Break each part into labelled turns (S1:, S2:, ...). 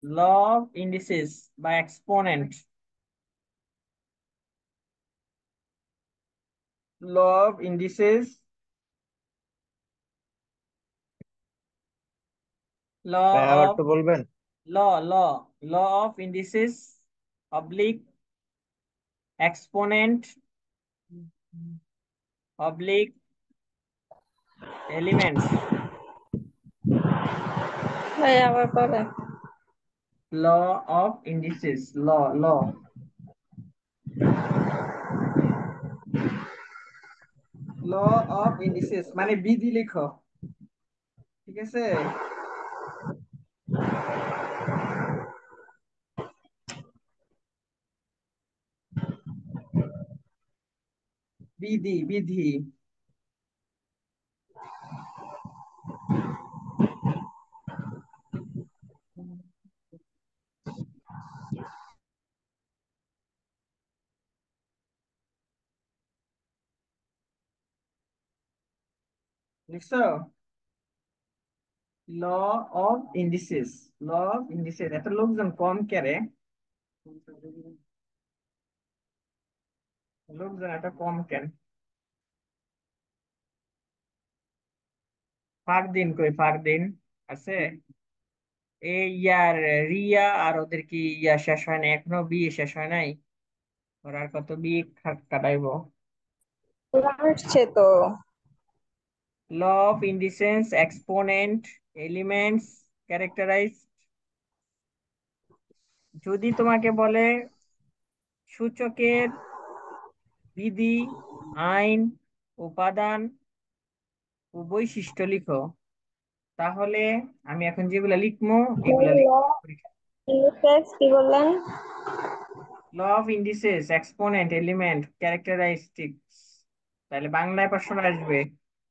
S1: Law of indices বা exponent. Law of indices, law
S2: ভাই আবার
S1: অফ
S2: একটু বলবেন?
S1: Law law law of indices oblique exponent oblique elements.
S3: ভাই আবার পরে।
S1: Law of indices, law law law of indices মানে বিধি লিখো, ঠিক আছে? বিধি বিধি। লিখছো? Law of indices, law of indices. এত লোকজন কম কেরে? লোকজন এত কম কেন? ফারদিন কই, ফারদিন আছে? এই ইয়ার রিয়া আর ওদের কি ইয়া শেষ হয় না এখনো, বিয়ে শেষ হয় নাই? ওরা আর কত বিয়ে কাটাইবো?
S3: আসছে তো।
S1: Law of indices exponent elements characterise. যদি তোমাকে বলে সূচকের বিধি, আইন, উপাদান ও বৈশিষ্ট্য লিখো, তাহলে আমি এখন যেগুলা লিখবো এগুলা লিখবো পরীক্ষায়।
S3: কি বললেন?
S1: Law of indices exponent element characteristics, তাহলে বাংলায় প্রশ্ন আসবে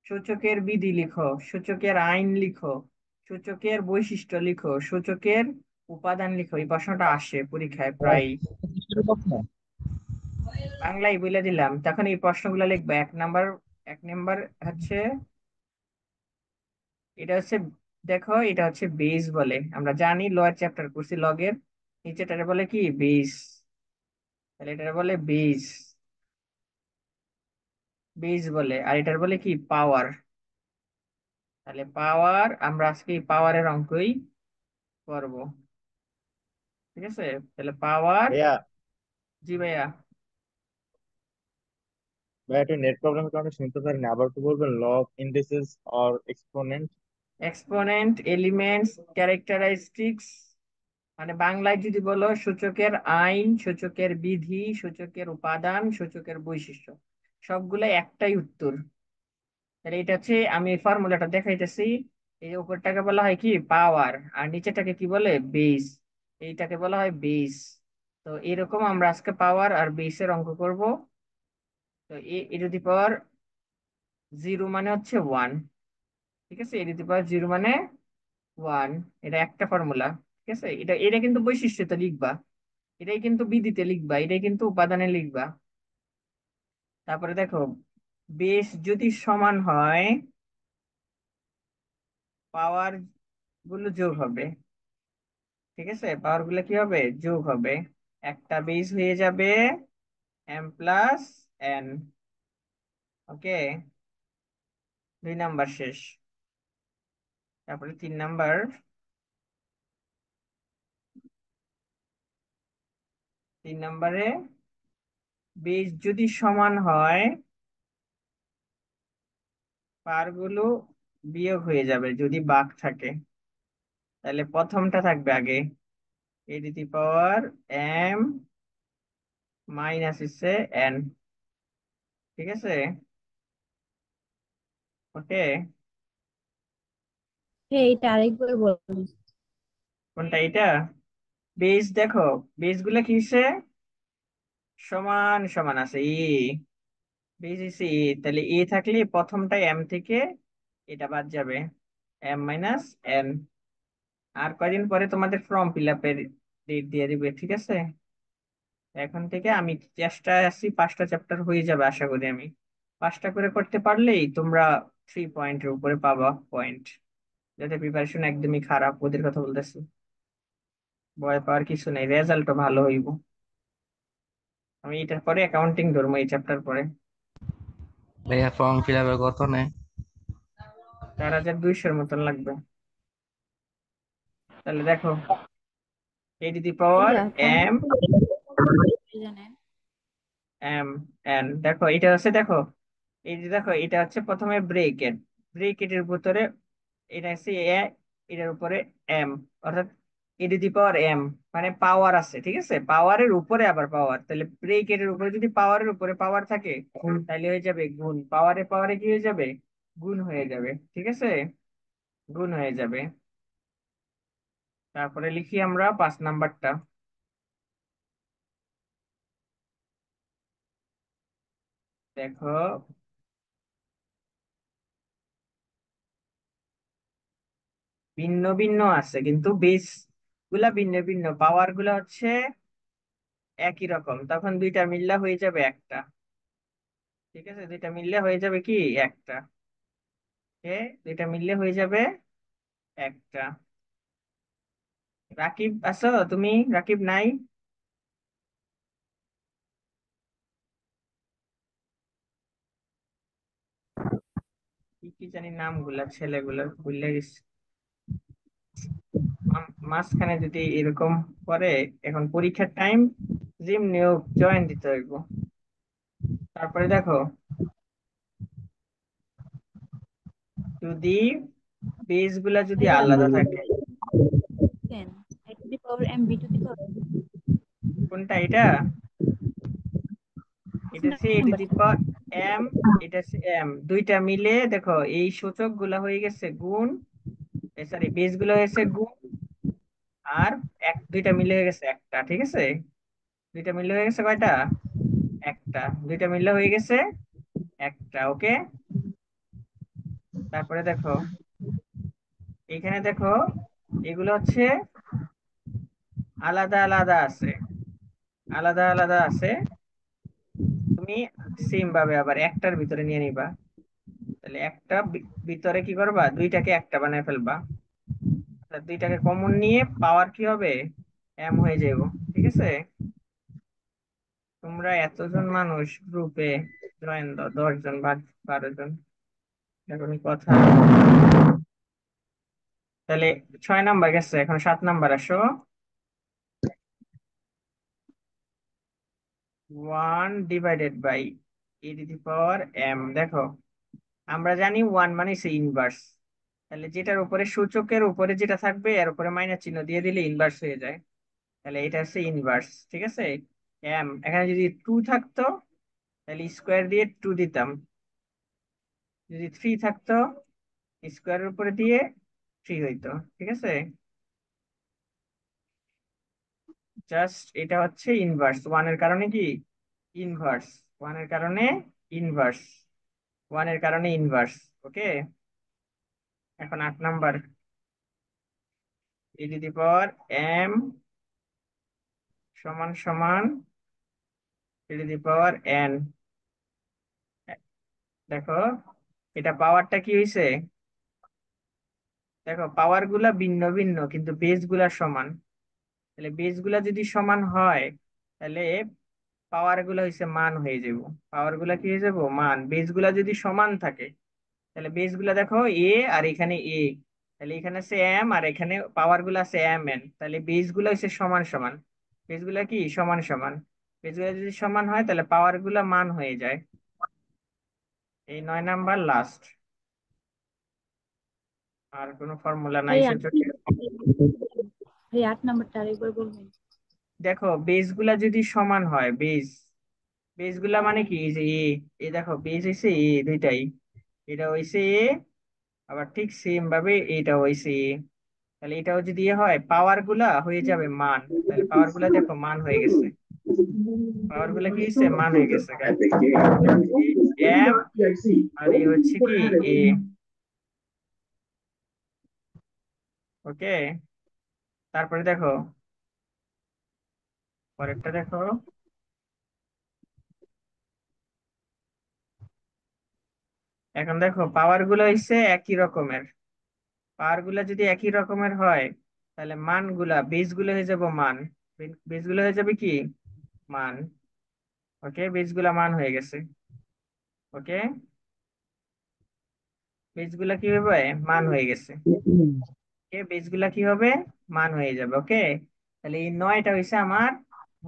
S1: সূচকের বিধি লিখো, সূচকের আইন লিখো, সূচকের বৈশিষ্ট্য লিখো, সূচকের উপাদান লিখো। এই প্রশ্নটা আসে পরীক্ষায় প্রায়। বাংলায় বলে দিলাম, তখন এই প্রশ্নগুলো লিখবে। এক নাম্বার, এক নাম্বার হচ্ছে এটা হচ্ছে, দেখো এটা হচ্ছে বেস বলে, আমরা জানি লয়ের চ্যাপ্টার করছি লগের, নিচেটারে বলে কি বেস, তাহলে এটারে বলে বেস, বেস বলে। আর এটার বলে কি পাওয়ার। তাহলে পাওয়ার, আমরা আজকে এই পাওয়ারের অঙ্কই করব, ঠিক আছে? তাহলে পাওয়ার।
S2: ভাইয়া,
S1: জি ভাইয়া।
S2: ভাইয়া একটু নেট প্রবলেমের কারণে শুনতে পারি না, আবার একটু বলবেন? Law of indices or exponent.
S1: Exponent elements characteristics, মানে বাংলায় যদি বলো সূচকের আইন, সূচকের বিধি, সূচকের উপাদান, সূচকের বৈশিষ্ট্য, সবগুলো একটাই উত্তর। তাহলে এটা হচ্ছে, আমি ফর্মুলাটা দেখাইতেছি। এই উপরটাকে বলা হয় কি পাওয়ার, আর নিচেটাকে কি বলে বেস। এইটাকে বলা হয় বেস। তো এরকম আমরা আজকে পাওয়ার আর বেসের অঙ্ক করব। তো এ টু দি পাওয়ার জিরো মানে হচ্ছে ওয়ান, ঠিক আছে? এ টু দি পাওয়ার জিরো মানে ওয়ান। এটা একটা ফর্মুলা, ঠিক আছে? এটা এটা কিন্তু বৈশিষ্ট্যতে লিখবা, এটাই কিন্তু বিধিতে লিখবা, এটাই কিন্তু উপাদানে লিখবা। তারপরে দেখো, বেস যদি সমান হয়, পাওয়ার গুলো যোগ হবে, ঠিক আছে? পাওয়ার গুলো কি হবে? যোগ হবে। একটা বেস হয়ে যাবে এম প্লাস এন। ওকে, দুই নাম্বার শেষ। তারপরে তিন নাম্বার, তিন নাম্বারে বেস যদি সমান হয়, পাওয়ার গুলো বিয়োগ হয়ে যাবে যদি বাঁক থাকে। তাহলে প্রথমটা থাকবে আগে, A to the power M minus হচ্ছে এন, ঠিক আছে? ওকে,
S3: হ্যাঁ, এটা আরেকবার বলুন।
S1: কোনটা এটা? বেস দেখো, বেস গুলা কিসে সমান সমান আছে? বেস হচ্ছে তাহলে থাকলে প্রথমটা এম থেকে এটা বাদ যাবে, এম মাইনাস এন। আর কয়দিন পরে তোমাদের ফর্ম ফিল আপের ডেট দিয়ে দিবে, ঠিক আছে? এখন থেকে আমি চেষ্টায় আছি, 5টা চ্যাপ্টার হয়ে যাবে আশা করি। আমি 5টা করে করতে পারলেই তোমরা 3 পয়েন্টের উপরে পাবা পয়েন্ট। যাতে প্রিপারেশন একদমই খারাপ, ওদের কথা বলতেছি। ভয় পাওয়ার কিছু নেই, রেজাল্টও ভালো হইব। আমি এটার পরে অ্যাকাউন্টিং ধরবো, এই চ্যাপ্টার পরে।
S4: ভাইয়া ফর্ম ফিল আপের কত নেয়?
S1: 4200-এর মতন লাগবে। তাহলে দেখো, এ টু দি পাওয়ার
S3: ভাইয়া ফর্ম
S1: এম
S3: জানেন?
S1: এম এন, দেখো এটা হচ্ছে, দেখো এই যে দেখো, এটা হচ্ছে প্রথমে ব্রেকেট, ব্রেকেটের ভিতরে এটা হচ্ছে এ, এটার উপরে এম, অর্থাৎ এ টু দি পাওয়ার এম, মানে পাওয়ার আছে, ঠিক আছে, পাওয়ারের উপরে আবার পাওয়ার, তাহলে ব্রেকেটের উপরে যদি পাওয়ারের উপরে পাওয়ার থাকে তাহলে হয়ে যাবে গুণ, পাওয়ারে পাওয়ারে কি হয়ে যাবে, গুণ হয়ে যাবে, ঠিক আছে, গুণ হয়ে যাবে। তারপরে লিখি আমরা 5 নাম্বারটা। দেখো, ভিন্ন ভিন্ন আছে কিন্তু বেস গুলা ভিন্ন ভিন্ন, পাওয়ার গুলা হচ্ছে একই রকম, তখন দুইটা মিললে হয়ে যাবে একটা, ঠিক আছে, দুইটা মিললে হয়ে যাবে কি একটা, দুইটা মিললে হয়ে যাবে একটা। রাকিব আছো তুমি? রাকিব নাই? কি কি জানি নামগুলা ছেলেগুলা ভুলে গেছি। মাঝখানে যদি এরকম করে, এখন পরীক্ষার টাইম, জিম নিয়োগ জয়েন দিতে হইব। তারপরে দেখো, যদি বেস গুলা যদি
S3: ভাইয়া
S1: আলাদা থাকে,
S3: বুঝছেন? A to the power M B to the power
S1: কোনটা এটা, এটা হচ্ছে A to
S3: number
S1: the power M, এটা হচ্ছে এম, দুইটা মিলে দেখো এই সূচক গুলা হয়ে গেছে গুণ, সরি বেস গুলো হয়েছে গুণ, আর দুইটা মিলে হয়ে গেছে একটা, ঠিক আছে, দুইটা মিলে হয়ে গেছে কয়টা, একটা, দুইটা মিলে হয়ে গেছে একটা, ওকে। তারপরে দেখো, এখানে দেখো, এগুলো হচ্ছে আলাদা আলাদা আছে, আলাদা আলাদা আছে, তুমি সেম ভাবে আবার একটার ভিতরে নিয়ে নিবা, তাহলে একটা ভিতরে কি করবা, দুইটাকে একটা বানায় ফেলবা, অর্থাৎ দুইটাকে কমন নিয়ে পাওয়ার কি হবে, এম হয়ে যাবো, ঠিক আছে। তোমরা এতজন মানুষ গ্রুপে জয়েন দাও, 10 জন বা 12 জন, এখন কথা। তাহলে 6 নাম্বার গেছে, এখন 7 নাম্বার আসো। 1/e⁻m, দেখো আমরা জানি 1 মানে সে ইনভার্স, তাহলে যেটার উপরে সূচকের উপরে যেটা থাকবে এর উপরে মাইনাস চিহ্ন দিয়ে দিলে ইনভার্স হয়ে যায়, তাহলে এটা হচ্ছে ইনভার্স, ঠিক আছে। এম, এখানে যদি 2 থাকতো তাহলে স্কোয়ার দিয়ে 2 দিতাম, যদি 3 থাকতো স্কোয়ারের উপরে দিয়ে 3 হইতো, ঠিক আছে। জাস্ট এটা হচ্ছে ইনভার্স, ওয়ানের কারণে কি ইনভার্স, ওয়ানের কারণে ইনভার্স, ওয়ানের কারণে ইনভার্স, ওকে। এখন 8 number, E to the power M সমান সমান ই টু দি পাওয়ার এন, দেখো এটা পাওয়ারটা কি হয়েছে, দেখো পাওয়ার গুলা ভিন্ন ভিন্ন কিন্তু বেস গুলা সমান, তাহলে বেস গুলা যদি সমান হয় তাহলে পাওয়ার গুলা হয়েছে মান হয়ে যাব, পাওয়ার গুলা কি হয়ে যাব মান, বেস গুলা যদি সমান থাকে তাহলে বেস গুলা দেখো এ আর এখানে এ, তাহলে এখানে আছে এম আর এখানে পাওয়ার গুলা আছে এম এন, তাহলে বেস গুলা হচ্ছে সমান সমান, বেস গুলা কি সমান সমান, বেস গুলা যদি সমান হয় তাহলে পাওয়ার গুলা মান হয়ে যায়। এই 9 নাম্বার লাস্ট, আর কোনো ফর্মুলা নাই
S3: ভাইয়া
S1: সূচকে।
S3: ভাই 8 নাম্বারটা আরেকবার বলবেন?
S1: দেখো বেস গুলা যদি সমান হয়, বেস, বেস গুলা মানে কি, এই যে এ, এই দেখো বেস হইছে এ দুইটাই, এটা হইছে এ, আবার ঠিক সেম ভাবে এটা হইছে এ, তাহলে এটাও যদি এ হয় পাওয়ার গুলা হয়ে যাবে মান, তাহলে পাওয়ার গুলা দেখো মান হয়ে গেছে, পাওয়ার গুলা কি হয়েছে মান হয়ে গেছে গা। এটা হচ্ছে এম আর এ হচ্ছে কি এ, ওকে। তারপরে দেখো পরেরটা দেখো, এখন দেখো পাওয়ার গুলো হচ্ছে একই রকমের, পাওয়ার গুলা যদি একই রকমের হয় তাহলে মানগুলা বেস গুলো হয়ে যাবে মান, বেস গুলো হয়ে যাবে কি মান। ওকে, বেস গুলা মান হয়ে গেছে। ওকে, বেস গুলা কি হবে, মান হয়ে গেছে। ওকে, বেস গুলা কি হবে, মান হয়ে যাবে। ওকে, তাহলে এই 9টা হয়েছে আমার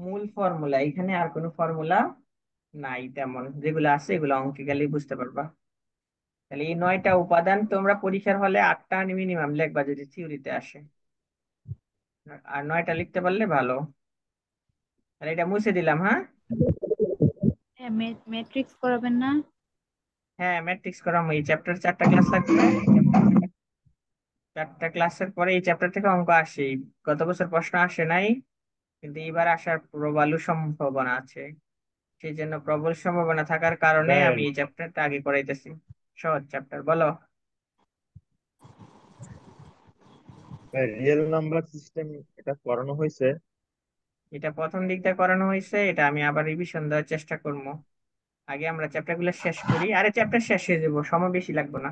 S1: মূল ফর্মুলা। এখানে আর কোনো ফর্মুলা নাই তেমন, যেগুলো আছে এগুলো অঙ্কে গেলেই বুঝতে পারবা। তাহলে এই 9টা উপাদান তোমরা পরীক্ষার হলে 8টা মিনিমাম লিখবা যদি থিওরিতে আসে, আর 9টা লিখতে পারলে ভালো। তাহলে এটা মুছে দিলাম, হ্যাঁ।
S3: হ্যাঁ, ম্যাট্রিক্স করাবেন না?
S1: হ্যাঁ, ম্যাট্রিক্স করাম, এই চ্যাপ্টার 4টা ক্লাস লাগবে। 4টা ক্লাসের পরে এই চ্যাপ্টার থেকে অঙ্ক আসে। গত বছর প্রশ্ন আসে নাই, কিন্তু এবার আসার প্রবল সম্ভাবনা আছে। সেই জন্য প্রবল সম্ভাবনা থাকার কারণে
S2: স্যার,
S1: আমি এই চ্যাপ্টারটা আগে করাইতেছি। সহজ চ্যাপ্টার, বলো।
S2: রিয়েল নাম্বার সিস্টেম এটা করানো হয়েছে?
S1: এটা প্রথম দিকটা করানো হয়েছে, এটা আমি আবার রিভিশন দেওয়ার চেষ্টা করবো। আগে আমরা চ্যাপ্টার গুলো শেষ করি, আরে চ্যাপ্টার শেষ হয়ে যাবো, সময় বেশি লাগবে না।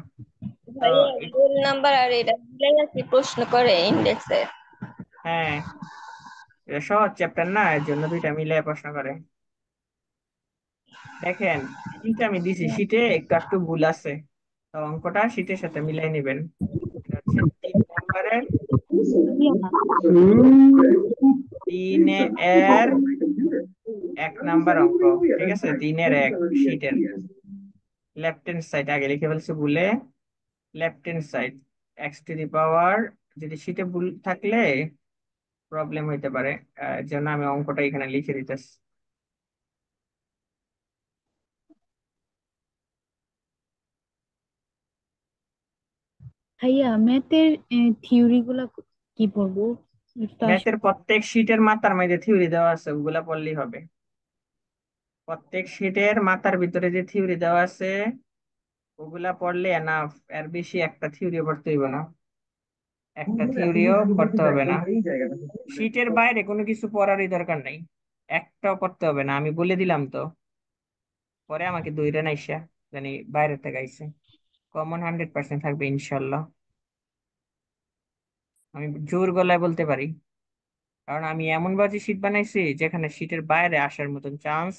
S1: তো
S5: ভাইয়া রোল নাম্বার আর এটা মিলাই কি প্রশ্ন করে ইন্ডেক্সে?
S1: হ্যাঁ, এটা সহজ চ্যাপ্টার না, এর জন্য দুইটা মিলে প্রশ্ন করে। দেখেন, শীটে আমি দিছি, শীটে একটু একটু ভুল আছে, তো অঙ্কটা শীটের সাথে মিলাই নেবেন। এটা হচ্ছে 3 নম্বরের,
S3: ভাইয়া,
S1: 3 এর 1 নাম্বার অঙ্ক। ঠিক আছে, 3-এর 1 শীটের লেফট হ্যান্ড সাইড আগে লিখে ফেলছি ভুলে। লেফট হ্যান্ড সাইড x⁻, যদি শীটে ভুল থাকলে প্রবলেম হইতে পারে, এর জন্য আমি অঙ্কটা এখানে লিখে দিতেছি।
S3: ভাইয়া ম্যাথের থিওরি গুলা কি পড়বো? এটা তো
S1: ম্যাথের প্রত্যেক শীটের মাথার মধ্যে থিওরি দেওয়া আছে, ওগুলা পড়লেই হবে। প্রত্যেক শীটের মাথার ভিতরে যে থিওরি দেওয়া আছে ওগুলা পড়লে এনাফ, এর বেশি একটা থিওরি পড়তে হইব না, একটা থিওরিও পড়তে হবে না। শীটের বাইরে কোনো কিছু পড়ারই দরকার নাই, একটাও পড়তে হবে না, আমি বলে দিলাম তো। পরে আমাকে দইরা নাইসা জানি বাইরে থেকে আইছে, কমন 100% থাকবে ইনশাল্লাহ, আমি জোর গলায় বলতে পারি। কারণ আমি এমন বাজে শীট বানাইছি যেখানে শীটের বাইরে আসার মতন চান্স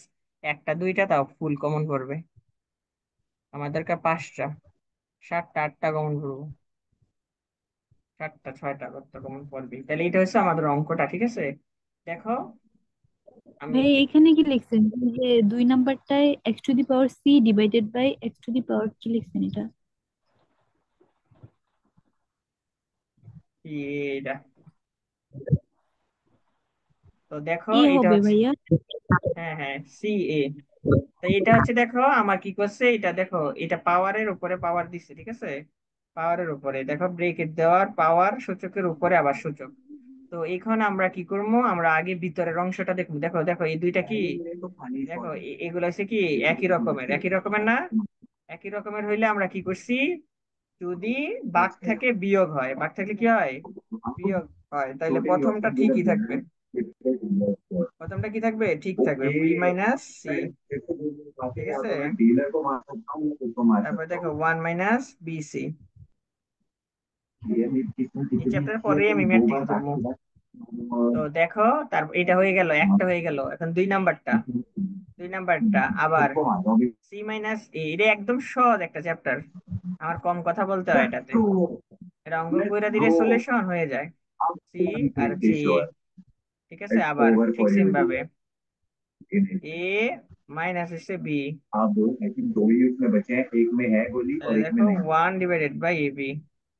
S1: একটা দুইটা, তাও ফুল কমন পড়বে। আমাদেরকে 5টা 7টা 8টা কমন পড়বো, 7টা 6টা কত কমন পড়বে। তাহলে এটা হচ্ছে আমাদের অঙ্কটা, ঠিক আছে। দেখো আমি
S3: ভাই এখানে কি লিখছেন যে 2 নাম্বারটায় x⁻c ডিভাইডেড বাই x⁻, কি লিখছেন এটা?
S1: এটা, তো দেখো
S3: কি
S1: এটা
S3: হবে
S1: হচ্ছে,
S3: ভাইয়া?
S1: হ্যাঁ হ্যাঁ সি এ। তো এটা হচ্ছে, দেখো আমার কি করছে, এটা দেখো, এটা পাওয়ারের উপরে পাওয়ার দিচ্ছে, ঠিক আছে। পাওয়ারের উপরে দেখো ব্রেকেট দেওয়ার পাওয়ার, সূচকের উপরে আবার সূচক। তো এখন আমরা কি করবো, আমরা আগে ভিতরের অংশটা দেখবো। দেখো দেখো এই দুইটা কি, দেখো এগুলো হচ্ছে কি একই রকমের, একই রকমের না। একই রকমের হইলে আমরা কি করছি, যদি ভাগ থাকে বিয়োগ হয়, ভাগ থাকলে কি হয়, বিয়োগ হয়, তাইলে প্রথমটা ঠিকই থাকবে। প্রথমটা কি থাকবে, ঠিক থাকবে, b - c। ঠিক আছে, তারপর দেখো 1 - bc। এই চ্যাপ্টার পরে আমি ম্যাট্রিক্স ধরবো। তো দেখো, তারপর এটা হয়ে গেল, একটা হয়ে গেল, এখন 2 নাম্বারটা। 2 নাম্বারটা আবার c - a, এটা একদম সহজ একটা চ্যাপ্টার, আমার কম কথা বলতে হয় এটাতে। এটা অঙ্ক কইরা দিলে সলিউশন হয়ে যায়, সি আর হচ্ছে এ। ঠিক আছে, আবার ঠিক সেম ভাবে এ মাইনাস হচ্ছে বি, তাহলে দেখো 1/a/b।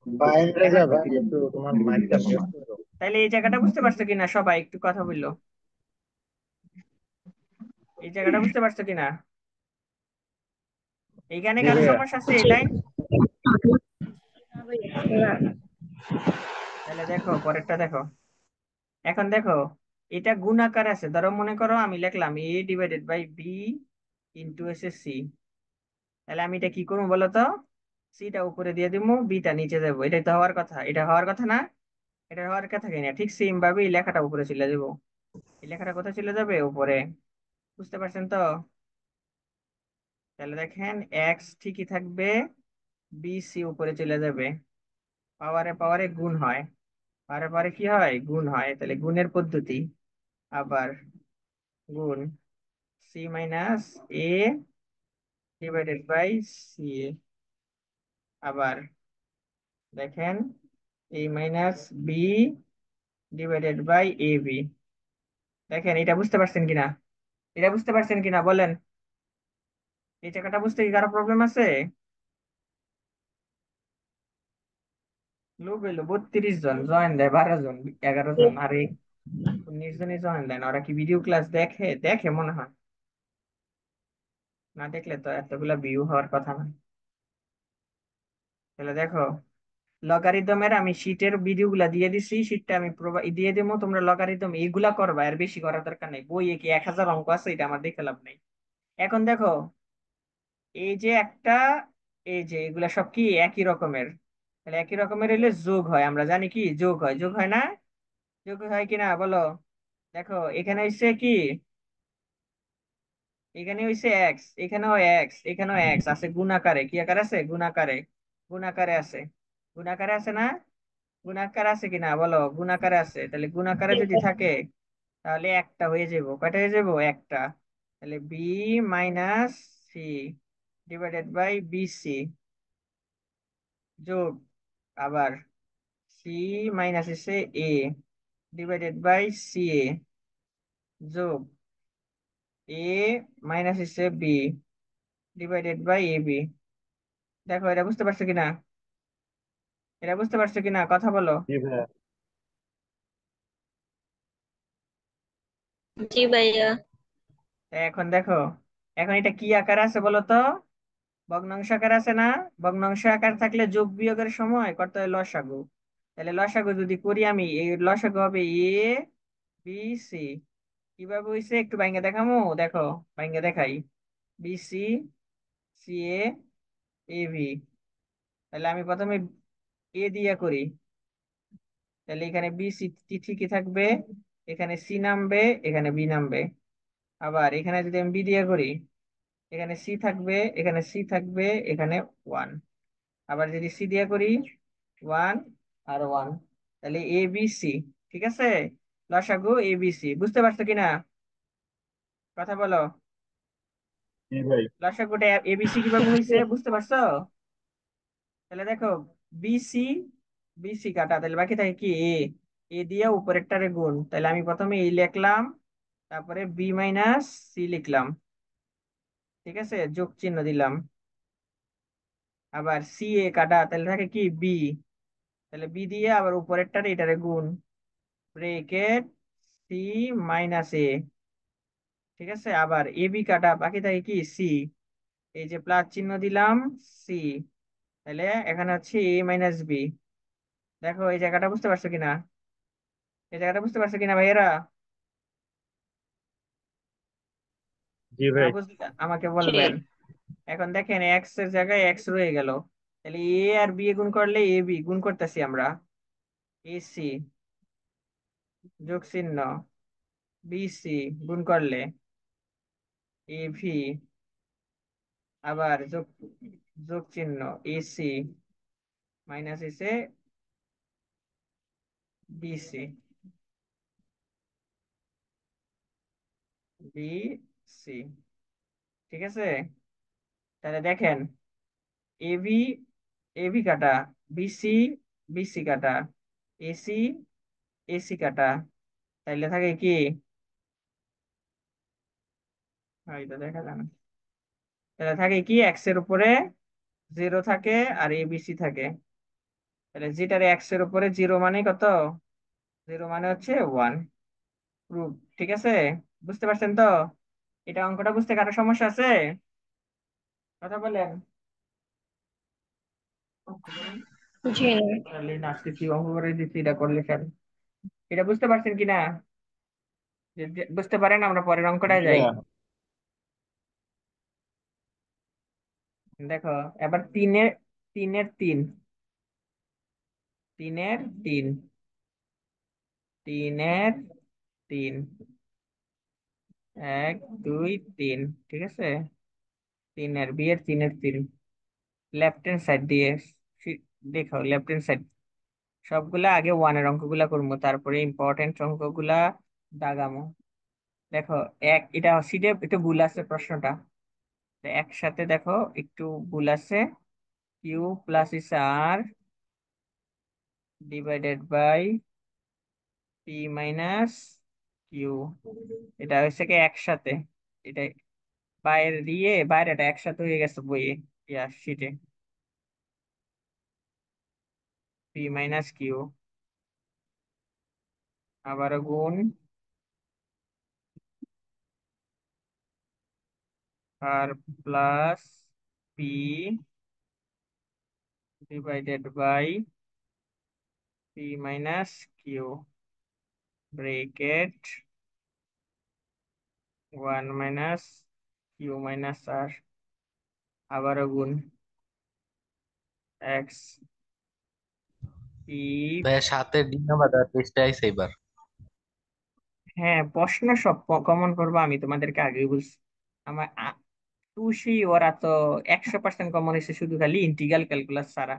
S2: বাইরে
S1: এখন
S2: যাবা একটু, তোমার মাইকটা মিউট করো।
S1: তাইলে এই জায়গাটা বুঝতে পারছো কিনা সবাই, একটু কথা বললো, এই জায়গাটা বুঝতে পারছো কিনা, এইখানে
S2: জি
S1: কারো
S2: ভাইয়া।
S1: সমস্যা আছে এই
S5: জি।
S1: লাইন?
S5: না।
S1: তাহলে দেখো পরেরটা দেখো, এখন দেখো এটা গুণাকার আছে, ধরো মনে করো আমি লিখলাম a/b ইন্টু এসে সি। তাহলে আমি এটা কি করবো বলো তো, সিটা উপরে দিয়ে দিব, বিটা নিচে যাবো, এটাই তো হওয়ার কথা, এটা হওয়ার কথা না, এটা হওয়ার কথা কিনা, ঠিক সেম ভাবে এই লেখাটা উপরে চলে যাবো। এই লেখাটা কোথায় চলে যাবে, উপরে। বুঝতে পারছেন তো? তাহলে দেখেন এক্স ঠিকই থাকবে, বি সি উপরে চলে যাবে, পাওয়ারে পাওয়ারে গুণ হয়, পরে পরে কি হয়, গুণ হয়, তাহলে গুণের পদ্ধতি। আবার গুণ C minus A divided by C A. আবার দেখেন A minus B divided by A B. দেখেন এটা বুঝতে পারছেন কিনা, এটা বুঝতে পারছেন কিনা বলেন। এই টাকাটা বুঝতে কি কারো প্রবলেম আছে? লোক হইলো 32 জন, জয়েন দেয় 12 জন, 11 জন, আর এই 19 জনই জয়েন দেয় না। ওরা কি ভিডিও ক্লাস দেখে? দেখে মনে হয়, না দেখলে তো এতগুলা ভিউ হওয়ার কথা না। তাহলে দেখো, লগারিদমের আমি শীটের ভিডিও গুলা দিয়ে দিছি, শীটটা আমি দিয়ে দেবো, তোমরা লগারিদম এইগুলা করবা, আর বেশি করার দরকার নেই। বইয়ে কি 1000 অঙ্ক আছে, এটা আমার দেখে লাভ নেই। এখন দেখো, এই যে একটা, এই যে এগুলা সব কি একই রকমের, তাহলে একই রকমের হলে যোগ হয়, আমরা জানি কি যোগ হয়, যোগ হয় না? যোগ হয় কিনা বলো। দেখো এখানে হচ্ছে কি, এখানে হইছে এক্স, এখানেও এক্স, এখানেও এক্স আছে, গুণাকারে কি আকারে আছে, গুণাকারে, গুণাকারে আছে, গুণাকারে আছে না? গুণাকার আছে কিনা বলো, গুণাকারে আছে। তাহলে গুণাকারে যদি থাকে, তাহলে একটা হয়ে যাব, কয়টা হয়ে যাব, একটা। তাহলে B minus C divided by B C যোগ, আবার সি মাইনাস এসে A divided by C A যোগ এ মাইনাস এসে B divided by A B. দেখো এটা বুঝতে পারছো কিনা, এটা বুঝতে পারছো কিনা কথা বলো।
S2: জি ভাইয়া।
S5: জি ভাইয়া।
S1: তা এখন দেখো, এখন এটা কি আকার আছে বলো তো, ভগ্নাংশ আকার আছে না? ভগ্নাংশ আকার থাকলে যোগ বিয়োগের সময় করতে হয় লসাগু। তাহলে লসাগু যদি করি আমি, এই লসাগু হবে এ বি সি। কিভাবে হইছে একটু ভাঙ্গে দেখামো, দেখো ভাঙ্গে দেখাই। B C, C A, A B. তাহলে আমি প্রথমে এ দিয়ে করি, তাহলে এখানে বি সি ঠিকই থাকবে, এখানে সি নামবে, এখানে বি নামবে। আবার এখানে যদি আমি বি দিয়ে করি, এখানে সি থাকবে, এখানে সি থাকবে, এখানে ওয়ান। আবার যদি সি দিয়ে করি, ওয়ান আর ওয়ান, তাহলে এ বি সি। ঠিক আছে, লসাগু এ বি সি। বুঝতে পারছো কিনা কথা বলো।
S2: জি ভাই।
S1: লসাগুটা এ বি সি কিভাবে হয়েছে বুঝতে পারছো? তাহলে দেখো, বিসি, বিসি কাটা, তাহলে বাকি থাকে কি এ, এ দিয়ে উপরেরটারে গুণ, তাহলে আমি প্রথমে এই লিখলাম, তারপরে বি মাইনাস সি লিখলাম, ঠিক আছে, যোগ চিহ্ন দিলাম। আবার সি এ কাটা, তাহলে থাকে কি বি, তাহলে বি দিয়ে আবার উপরেরটারে এটারে গুণ, ব্রেকেট সি মাইনাস এ। ঠিক আছে, আবার এ বি কাটা, বাকি থাকে কি সি, এই যে প্লাস চিহ্ন দিলাম, সি, তাহলে এখানে হচ্ছে এ মাইনাস বি। দেখো এই জায়গাটা বুঝতে পারছো কিনা, এই জায়গাটা বুঝতে পারছো কিনা ভাইয়েরা?
S2: জি
S1: না
S2: ভাই।
S1: বুঝলে আমাকে
S5: জি।
S1: বলবেন। এখন দেখেন এক্স এর জায়গায় এক্স রয়ে গেল, তাহলে এ আর বি গুণ করলে এ বি গুণ করতেছি আমরা, এ সি যোগ চিহ্ন, বি সি গুণ করলে এ ভি, আবার যোগ, যোগ চিহ্ন এসি মাইনাস এসে বিসি, বি সি। ঠিক আছে, তাহলে দেখেন এবি, এবি কাটা, বিসি, বিসি কাটা, এসি, এসি কাটা, তাইলে থাকে কি, এটা দেখা যায় না, তাহলে থাকে কি এক্স এর উপরে জিরো থাকে আর এবিসি থাকে। তাহলে যেটার এক্স এর উপরে জিরো মানে কত, জিরো মানে হচ্ছে ওয়ান। প্রুফ। ঠিক আছে, বুঝতে পারছেন তো? এটা অঙ্কটা বুঝতে কারো সমস্যা আছে কথা বলেন।
S5: জি না।
S1: তাহলে আজকে কি অঙ্ক করে দিচ্ছি, এটা করলে কেন, এটা বুঝতে পারছেন কিনা? যদি বুঝতে পারেন আমরা পরের
S2: জি
S1: অঙ্কটায় যাই।
S2: ভাইয়া।
S1: দেখো এবার তিনের, তিনের তিন, তিনের তিন, তিনের তিন, এক দুই তিন। ঠিক আছে, তিনের বিয়ের তিনের তিন, লেফট হ্যান্ড সাইড দিয়ে দেখো, লেফট হ্যান্ড সাইড সবগুলা আগে ওয়ানের অঙ্কগুলা করবো, তারপরে ইম্পর্টেন্ট অঙ্কগুলা দাগামো। দেখো এটা সিটে একটু ভুল আছে প্রশ্নটা, তো একসাথে দেখো একটু ভুল আছে। Q plus is R divided by P minus Q, এটা হচ্ছে কি একসাথে, এটা বাইরে দিয়ে বাইরেটা একসাথে হয়ে গেছে বইয়ে, ইয়া শিটে, পি মাইনাস কিউ আবারও গুণ R plus P divided by P minus Q bracket one minus Q minus R আবারও গুণ এক্স পি।
S4: ভাইয়া সাথে ডি নাম্বার দেওয়ার চেষ্টা আইছে এবার।
S1: হ্যাঁ, প্রশ্ন সব কমন করবো, আমি তোমাদেরকে আগেই বলছি। আমার টুসি ওরা তো 100% কমন এসে, শুধু খালি ইন্টিগ্রাল ক্যালকুলাস ছাড়া।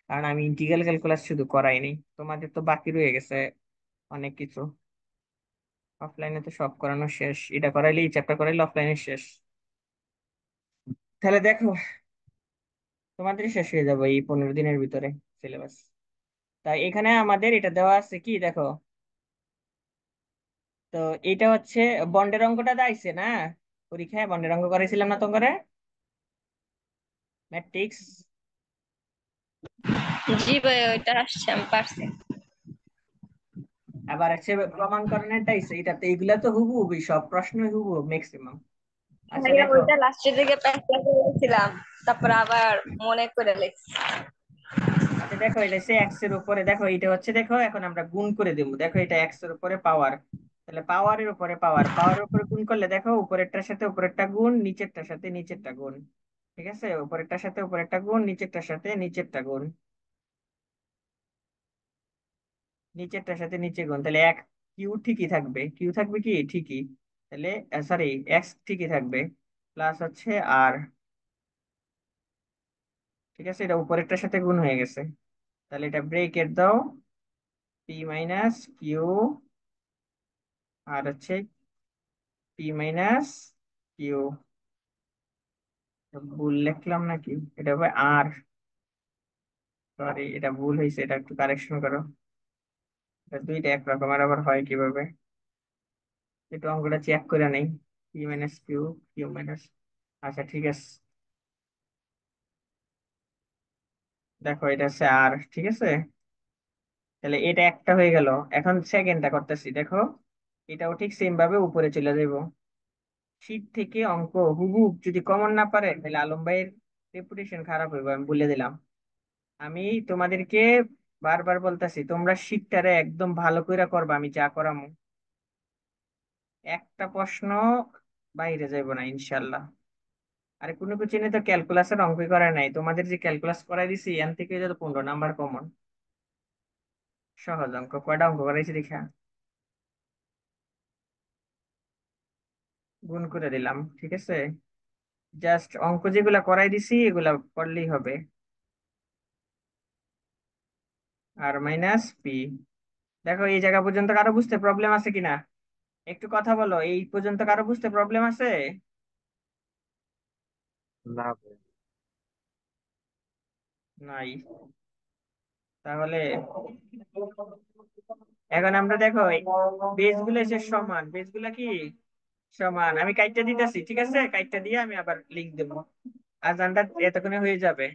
S1: কারণ আমি ইন্টিগ্রাল ক্যালকুলাস শুধু করাইনি, তোমাদের তো বাকি রয়ে গেছে অনেক কিছু। অফলাইনে তো সব করানো শেষ, এটা করাইলে এই চ্যাপ্টার করাইলে অফলাইনে শেষ। তাহলে দেখো তোমাদের শেষ হয়ে যাবে এই 15 দিনের ভিতরে সিলেবাস। তাই এখানে আমাদের এটা দেওয়া আছে কি দেখো, তো এটা হচ্ছে বন্ডের অঙ্কটা দাইছে না পরীক্ষায়, বন্ডের অঙ্ক করাইছিলাম না তোমারে ম্যাট্রিক্স।
S5: জি ভাই, ওইটা আসছে, আমি পারছি।
S1: আবার হচ্ছে প্রমাণকরণের দাইছে, এটা তো এইগুলা তো হুবহু সব প্রশ্ন হুবহু ম্যাক্সিমাম। আচ্ছা
S5: ভাইয়া
S1: দেখো,
S5: ওইটা লাস্টের দিকে প্যাঁচলা করেছিলাম, তারপর আবার মনে করে লেখছি।
S1: আচ্ছা দেখো এটা হচ্ছে এক্স এর উপরে, দেখো এটা হচ্ছে, দেখো এখন আমরা গুণ করে দেবো, দেখো এটা এক্স এর উপরে পাওয়ার, তাহলে পাওয়ারের উপরে পাওয়ার, পাওয়ারের উপরে গুণ করলে দেখো উপরেরটার সাথে উপরেরটা গুণ, নিচেরটার সাথে নিচেরটা গুণ। ঠিক আছে, উপরেরটার সাথে উপরেরটা গুণ, নিচেরটার সাথে নিচেরটা গুণ, নিচেরটার সাথে নিচে গুণ, তাহলে এক কিউ ঠিকই থাকবে, কিউ থাকবে কি ঠিকই, তাহলে সরি এক্স ঠিকই থাকবে, প্লাস হচ্ছে আর। ঠিক আছে, এটা উপরেরটার সাথে গুণ হয়ে গেছে, তাহলে এটা ব্রেকেট দাও, পি মাইনাস কিউ আর হচ্ছে পি মাইনাস কিউ, ভুল লিখলাম নাকি, এটা হবে আর, সরি এটা ভুল হয়েছে, এটা একটু কারেকশন করো। এটা দুইটা একরকম, আর আবার হয় কিভাবে, একটু অঙ্কটা চেক করে নেই। P minus Q, Q minus, আচ্ছা ঠিক আছে, দেখো এটা হচ্ছে আর, ঠিক আছে। তাহলে এটা একটা হয়ে গেল, এখন সেকেন্ডটা করতেছি দেখো, এটাও ঠিক সেম ভাবে উপরে চলে যাবো। শীট থেকে অঙ্ক হুবহুব যদি কমন না পারে তাহলে আলম ভাইয়ের রেপুটেশন খারাপ হইবে, আমি বলে দিলাম। আমি তোমাদেরকে বারবার বলতেছি, তোমরা শীটটারে একদম ভালো করে করবা, আমি যা করামু একটা প্রশ্ন বাইরে যাইব না ইনশাল্লাহ। আরে কোনো কিছু নিয়ে তো ক্যালকুলাসের অঙ্কই করা নাই, তোমাদের যে ক্যালকুলাস করাই দিছি এন থেকে যত 15 নাম্বার কমন। সহজ অঙ্ক কয়টা অঙ্ক করাইছি দেখা, গুণ করে দিলাম, ঠিক আছে। জাস্ট অঙ্ক যেগুলা করাই দিছি এগুলা করলেই হবে, আর মাইনাস পি। দেখো এই জায়গা পর্যন্ত কারো বুঝতে প্রবলেম আছে কিনা, একটু কথা বলো, এই পর্যন্ত কারো বুঝতে প্রবলেম আছে?
S2: না ভাই।
S1: নাই, তাহলে এখন আমরা দেখো বেস গুলো এসে সমান, বেস গুলা কি সমান, আমি কাইটটা দিতেছি, ঠিক আছে, কাইটটা দিয়ে আমি আবার লিঙ্ক দেবো, আজানটা এতক্ষণে হয়ে যাবে।